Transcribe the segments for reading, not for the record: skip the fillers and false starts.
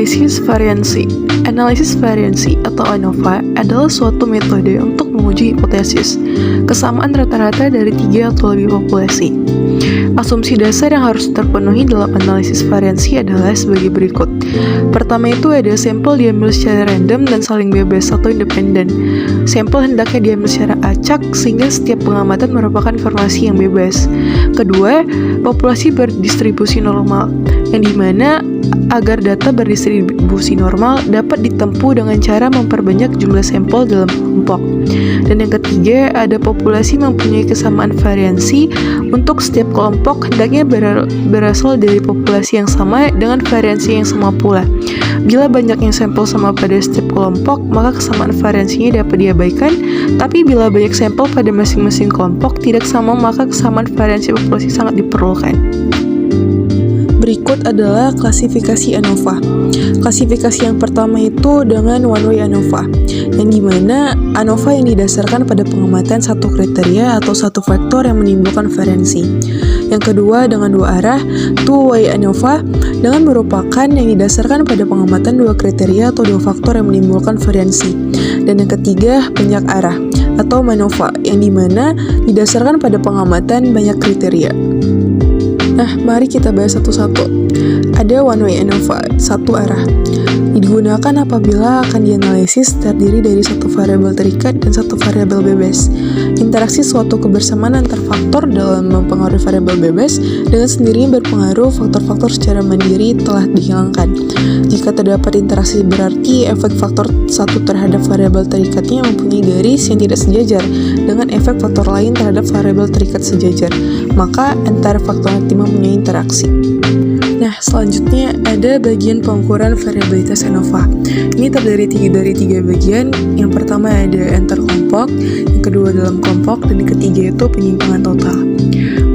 Analisis variansi. Analisis variansi atau ANOVA adalah suatu metode untuk menguji hipotesis, kesamaan rata-rata dari 3 atau lebih populasi. Asumsi dasar yang harus terpenuhi dalam analisis variansi adalah sebagai berikut. Pertama itu ada sampel diambil secara random dan saling bebas atau independen. Sampel hendaknya diambil secara acak sehingga setiap pengamatan merupakan informasi yang bebas. Kedua, populasi berdistribusi normal, yang dimana agar data berdistribusi normal dapat ditempuh dengan cara memperbanyak jumlah sampel dalam kelompok. Dan yang ketiga, ada populasi mempunyai kesamaan variansi untuk setiap kelompok hendaknya berasal dari populasi yang sama dengan variansi yang sama pula. Bila banyaknya sampel sama pada setiap kelompok, maka kesamaan variansinya dapat diabaikan, tapi bila banyak sampel pada masing-masing kelompok tidak sama, maka kesamaan variansi populasi sangat diperlukan. Berikut adalah klasifikasi ANOVA. Klasifikasi yang pertama itu dengan one-way ANOVA, yang dimana ANOVA yang didasarkan pada pengamatan satu kriteria atau satu faktor yang menimbulkan variansi. Yang kedua dengan dua arah, two-way ANOVA, dengan merupakan yang didasarkan pada pengamatan dua kriteria atau dua faktor yang menimbulkan variansi. Dan yang ketiga banyak arah atau MANOVA, yang dimana didasarkan pada pengamatan banyak kriteria. Nah, mari kita bahas satu-satu. Ada one-way ANOVA, satu arah. Digunakan apabila akan dianalisis terdiri dari satu variabel terikat dan satu variabel bebas. Interaksi suatu kebersamaan antar faktor dalam mempengaruhi variabel bebas dengan sendirinya berpengaruh faktor-faktor secara mandiri telah dihilangkan. Jika terdapat interaksi berarti efek faktor satu terhadap variabel terikatnya mempunyai garis yang tidak sejajar dengan efek faktor lain terhadap variabel terikat sejajar. Maka antara faktor nanti mempunyai interaksi. Nah, selanjutnya ada bagian pengukuran variabilitas ANOVA. Ini terdiri dari tiga bagian. Yang pertama ada antar kelompok, yang kedua dalam kelompok, dan yang ketiga itu penyimpangan total.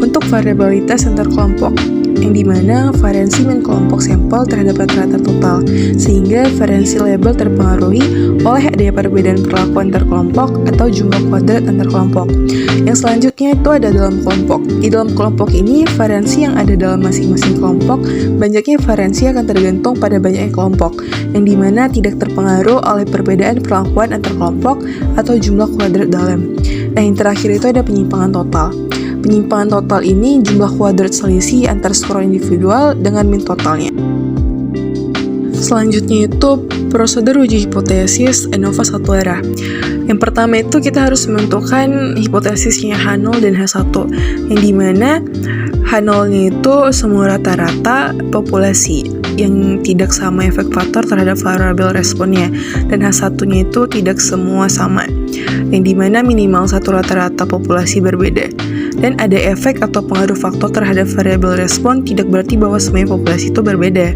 Untuk variabilitas antar kelompok, yang dimana variansi min kelompok sampel terhadap rata-rata total, sehingga variansi label terpengaruhi oleh adanya perbedaan perilaku antar kelompok atau jumlah kuadrat antar kelompok. Yang selanjutnya itu ada dalam kelompok. Di dalam kelompok ini, variansi yang ada dalam masing-masing kelompok, banyaknya variansi akan tergantung pada banyaknya kelompok, yang dimana tidak terpengaruh oleh perbedaan perlakuan antar kelompok atau jumlah kuadrat dalam. Nah, yang terakhir itu ada penyimpangan total. Penyimpangan total ini jumlah kuadrat selisih antar skor individual dengan min totalnya. Selanjutnya itu prosedur uji hipotesis ANOVA satu arah. Yang pertama itu kita harus menentukan hipotesisnya H0 dan H1, yang dimana H0-nya itu semua rata-rata populasi yang tidak sama efek faktor terhadap variabel responnya, dan H1-nya itu tidak semua sama, yang dimana minimal satu rata-rata populasi berbeda. Dan ada efek atau pengaruh faktor terhadap variabel respon, tidak berarti bahwa semuanya populasi itu berbeda.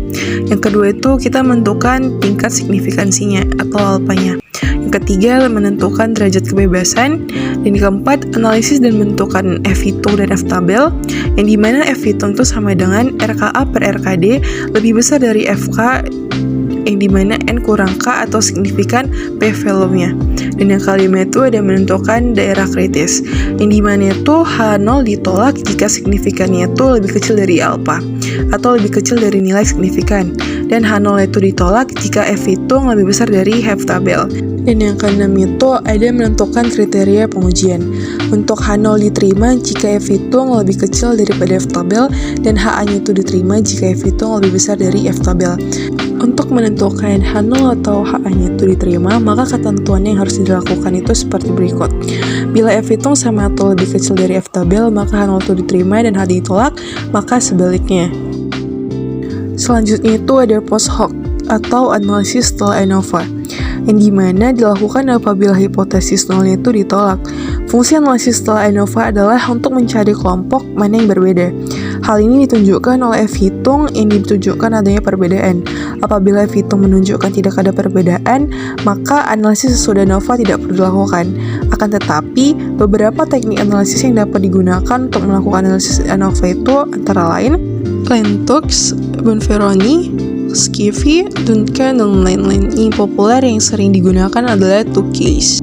Yang kedua itu kita menentukan tingkat signifikansinya atau alpanya. Yang ketiga menentukan derajat kebebasan. Dan yang keempat analisis dan menentukan F hitung dan F tabel, yang dimana F hitung itu sama dengan RKA per RKD lebih besar dari FK, yang dimana N kurang K atau signifikan P value-nya. Dan yang kelima itu ada menentukan daerah kritis, yang dimana itu H0 ditolak jika signifikannya itu lebih kecil dari alpha atau lebih kecil dari nilai signifikan, dan H0 itu ditolak jika F hitung lebih besar dari F tabel. Dan yang keenam itu ada menentukan kriteria pengujian. Untuk H0 diterima jika F hitung lebih kecil daripada F tabel, dan HA-nya itu diterima jika F hitung lebih besar dari F tabel. Untuk menentukan H0 atau HA-nya itu diterima, maka ketentuan yang harus dilakukan itu seperti berikut. Bila F hitung sama atau lebih kecil dari F tabel, maka H0 itu diterima dan H ditolak, maka sebaliknya. Selanjutnya itu ada post hoc atau analisis setelah ANOVA, yang dimana dilakukan apabila hipotesis nolnya itu ditolak. Fungsi analisis setelah ANOVA adalah untuk mencari kelompok mana yang berbeda. Hal ini ditunjukkan oleh F hitung yang ditunjukkan adanya perbedaan. Apabila F hitung menunjukkan tidak ada perbedaan, maka analisis sesudah ANOVA tidak perlu dilakukan. Akan tetapi, beberapa teknik analisis yang dapat digunakan untuk melakukan analisis ANOVA itu antara lain Lentux, Bonferroni, Skiffy, Duncan, dan lain-lain. Yang populer yang sering digunakan adalah two case.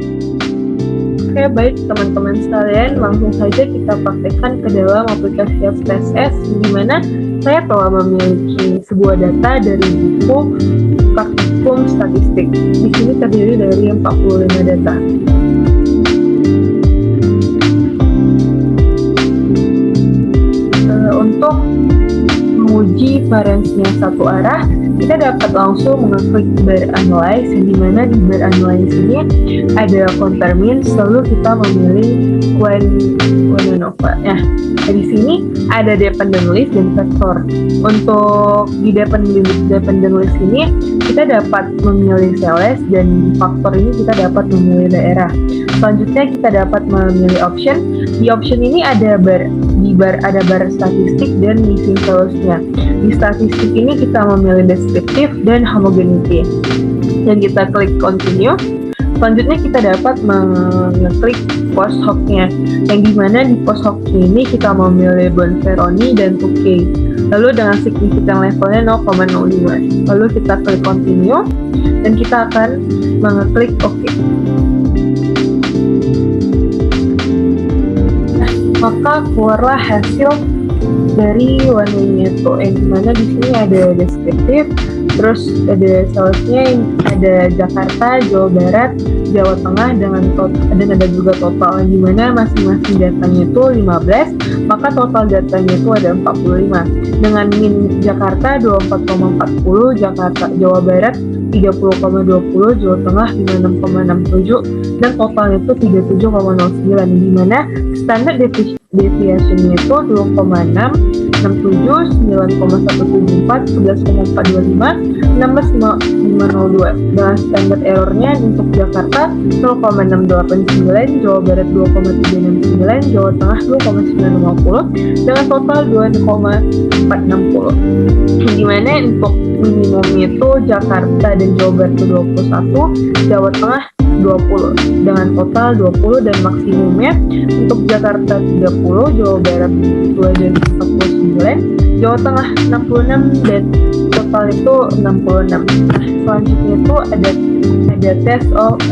Oke, baik teman-teman sekalian, langsung saja kita praktekkan ke dalam aplikasi SPSS, di mana saya telah memiliki sebuah data dari buku Praktikum Statistik. Di sini terdiri dari 45 data. Untuk menguji variansinya satu arah, kita dapat langsung mengeklik bar analyze, yang dimana di bar analyze ini ada compare means, lalu kita memilih when ANOVA. Nah, di sini ada dependent list dan vector. Untuk di dependent list ini kita dapat memilih sales, dan faktor ini kita dapat memilih daerah. Selanjutnya kita dapat memilih option. Di option ini ada bar statistik dan missing sales-nya. Di statistik ini kita memilih descriptive dan homogeneity. Dan kita klik continue. Selanjutnya kita dapat mengeklik post hoc-nya, yang dimana di post hoc ini kita memilih Bonferroni dan Tukey. Lalu dengan signifikan levelnya 0,05. Lalu kita klik continue dan kita akan mengeklik OK. Maka keluarlah hasil dari one-way itu, yang dimana di sini ada deskriptif, terus ada salesnya, ada Jakarta, Jawa Barat, Jawa Tengah dengan dan ada juga total, yang dimana masing-masing datanya itu 15, maka total datanya itu ada 45. Dengan min Jakarta 24,40, Jawa Barat 30,20, Jawa Tengah 56,67, dan totalnya itu 37,09, di mana standar deviation-nya itu 2,6, 67, 9,174, 11,425, 16,502. Dengan standar errornya untuk Jakarta 0,689, Jawa Barat 2,369, Jawa Tengah 2,950, dengan total 2,460. Dimana untuk minimumnya itu Jakarta dan Jawa Barat itu 21, Jawa Tengah 20 dengan total 20, dan maksimumnya untuk Jakarta 30, Jawa Barat 2 dan 49, Jawa Tengah 66, dan total itu 66. Nah, selanjutnya itu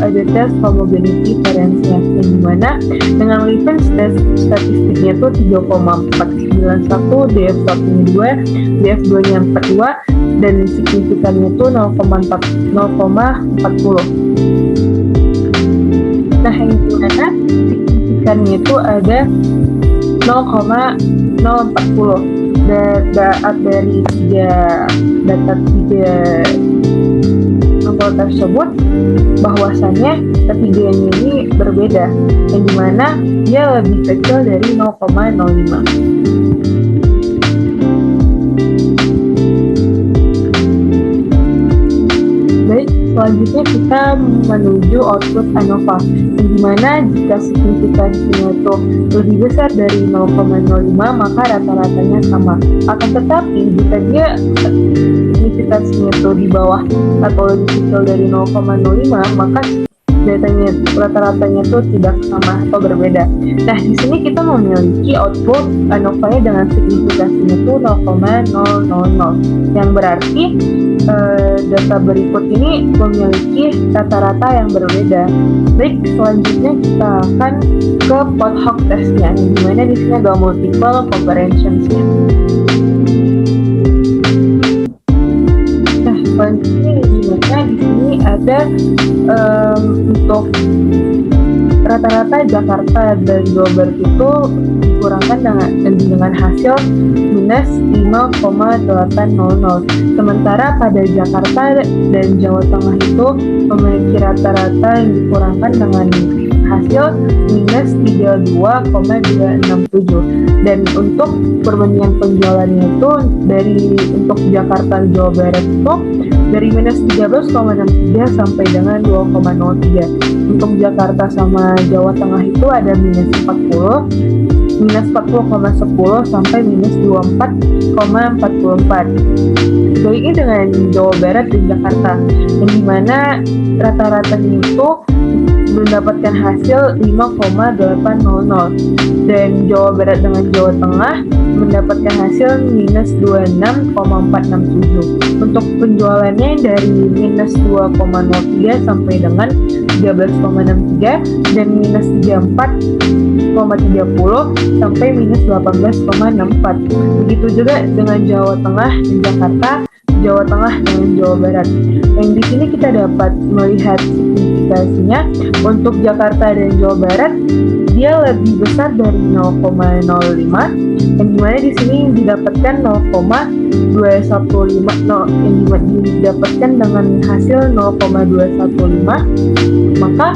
ada tes homogeneity variance-nya, yang dimana dengan Levens test statistiknya itu 3,491, DF1-nya 2, DF2-nya 42, dan signifikannya itu 0,40. Nah, yang dimana signifikannya itu ada 0,040. Dari data tiga nomor tersebut, bahwasannya ketiganya ini berbeda, yang dimana dia lebih kecil dari 0,05. Selanjutnya kita menuju output ANOVA, yang dimana jika signifikansinya itu lebih besar dari 0,05 maka rata-ratanya sama. Akan tetapi jika dia signifikansinya itu di bawah atau lebih kecil dari 0,05 maka datanya rata-ratanya itu tidak sama atau berbeda. Nah, di sini kita memiliki output ANOVA-nya dengan signifikansinya itu 0,000, yang berarti data berikut ini memiliki rata-rata yang berbeda. Baik, selanjutnya kita akan ke post hoc testnya, yang dimana di sini ada multiple comparisons-nya. Nah, selanjutnya dimana di sini ada untuk rata-rata Jakarta dan Jawa Barat itu dikurangkan dengan hasil minus 5,800. Sementara pada Jakarta dan Jawa Tengah itu memiliki rata-rata yang dikurangkan dengan hasil minus 32,267. Dan untuk perbandingan penjualannya itu untuk Jakarta dan Jawa Barat itu dari minus 13,63 sampai dengan 2,03. Untuk Jakarta sama Jawa Tengah itu ada minus 40,10 sampai minus 24,44. Sebaliknya dengan Jawa Barat dan Jakarta, yang dimana rata-ratanya itu mendapatkan hasil 5,800, dan Jawa Barat dengan Jawa Tengah mendapatkan hasil minus 26,467. Untuk penjualannya dari minus 2,03 sampai dengan 13,63, dan minus 34,30 sampai minus 18,64. Begitu juga dengan Jawa Tengah dan Jakarta Jawa Tengah dengan Jawa Barat. Yang di sini kita dapat melihat signifikansinya. Untuk Jakarta dan Jawa Barat dia lebih besar dari 0,05, yang dimana di sini didapatkan 0,215, yang didapatkan dengan hasil 0,215. Maka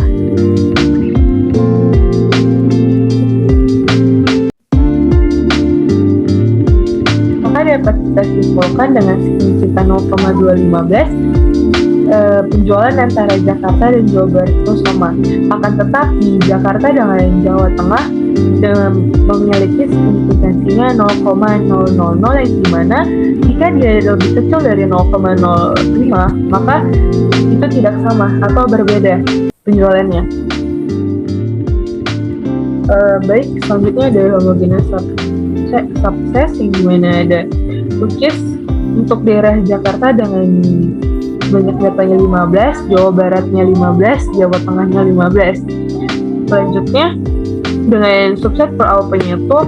dapat kita simpulkan dengan signifikan 0,215 penjualan antara Jakarta dan Jawa Barat itu sama. Akan tetapi Jakarta dengan Jawa Tengah memiliki signifikansinya 0,000, yang dimana jika dia lebih kecil dari 0,05 maka itu tidak sama atau berbeda penjualannya. Baik, selanjutnya ada homogeneous subset, yang dimana ada which untuk daerah Jakarta dengan banyak datanya 15, Jawa Baratnya 15, Jawa Tengahnya 15. Selanjutnya dengan subset per alpanya itu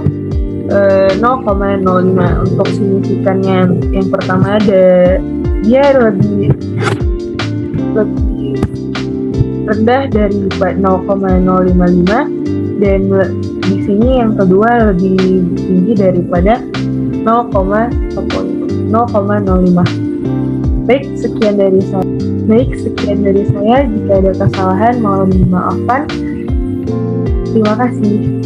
0,05. Untuk signifikannya yang pertama ada dia lebih rendah dari 0,055, dan di sini yang kedua lebih tinggi daripada 0,05. Baik, sekian dari saya. Jika ada kesalahan mohon dimaafkan. Terima kasih.